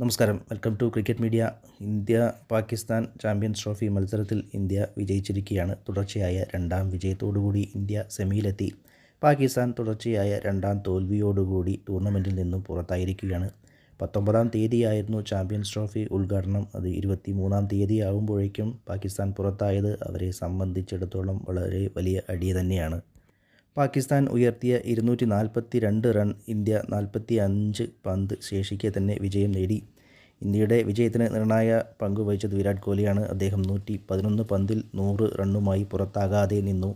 നമസ്കാരം, welcome to cricket media. India Pakistan champions trophy മത്സരത്തിൽ India വിജയിച്ചിരിക്കുകയാണ്. തുടർച്ചയായ രണ്ടാം വിജയത്തോടുകൂടി ഇന്ത്യ സെമിയിലെത്തി. പാകിസ്ഥാൻ തുടർച്ചയായ രണ്ടാം തോൽവിയോടുകൂടി ടൂർണമെൻറ്റിൽ നിന്നും പുറത്തായിരിക്കുകയാണ്. 19-ാം തീയതിയായിരുന്നു ചാമ്പ്യൻസ് ട്രോഫി ഉദ്ഘാടനം. അത് 23-ാം തീയതി ആകുമ്പോഴേക്കും പാകിസ്ഥാൻ പുറത്തായത് അവരെ സംബന്ധിച്ചിടത്തോളം വളരെ വലിയ അടി തന്നെയാണ്. പാകിസ്ഥാൻ ഉയർത്തിയ 242 റൺ ഇന്ത്യ 45 പന്ത് ശേഷിക്കെ തന്നെ വിജയം നേടി. ഇന്ത്യയുടെ വിജയത്തിന് നിർണായക പങ്കുവഹിച്ചത് വിരാട് കോഹ്ലിയാണ്. അദ്ദേഹം 111 പന്തിൽ 100 റണ്ണുമായി പുറത്താകാതെ നിന്നു.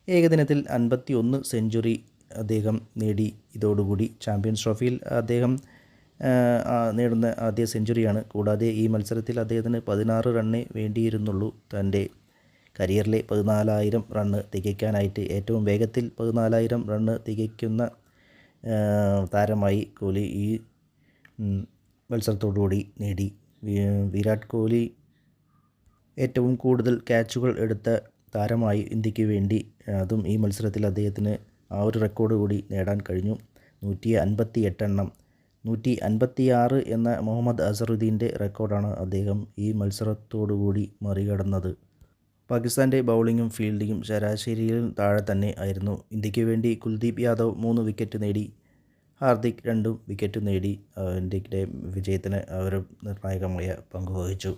ഏകദിനത്തിൽ 51 സെഞ്ചുറി അദ്ദേഹം നേടി. ഇതോടുകൂടി ചാമ്പ്യൻസ് ട്രോഫിയിൽ അദ്ദേഹം നേടുന്ന ആദ്യ സെഞ്ചുറിയാണ്. കൂടാതെ ഈ മത്സരത്തിൽ അദ്ദേഹത്തിന് 16 റണ്ണേ വേണ്ടിയിരുന്നുള്ളൂ. തൻ്റെ കരിയറിലെ 14,000 റണ്ണ് തികയ്ക്കാനായിട്ട് ഏറ്റവും വേഗത്തിൽ 14,000 റണ്ണ് തികയ്ക്കുന്ന താരമായി കോഹ്ലി ഈ മത്സരത്തോടുകൂടി നേടി. വിരാട് കോഹ്ലി ഏറ്റവും കൂടുതൽ ക്യാച്ചുകൾ എടുത്ത താരമായി ഇന്ത്യക്ക് വേണ്ടി, അതും ഈ മത്സരത്തിൽ അദ്ദേഹത്തിന് ആ ഒരു റെക്കോർഡ് കൂടി നേടാൻ കഴിഞ്ഞു. 158 എണ്ണം. 156 എന്ന മുഹമ്മദ് അസറുദ്ദീൻ്റെ റെക്കോർഡാണ് അദ്ദേഹം ഈ മത്സരത്തോടുകൂടി മറികടന്നത്. പാകിസ്ഥാൻ്റെ ബൗളിങ്ങും ഫീൽഡിങ്ങും ശരാശരിയിൽ താഴെ തന്നെ ആയിരുന്നു. ഇന്ത്യക്ക് വേണ്ടി കുൽദീപ് യാദവ് 3 വിക്കറ്റ് നേടി. ഹാർദിക് 2 വിക്കറ്റ് നേടി. ഇന്ത്യയുടെ വിജയത്തിന് അവർ നിർണായകമായ പങ്ക് വഹിച്ചു.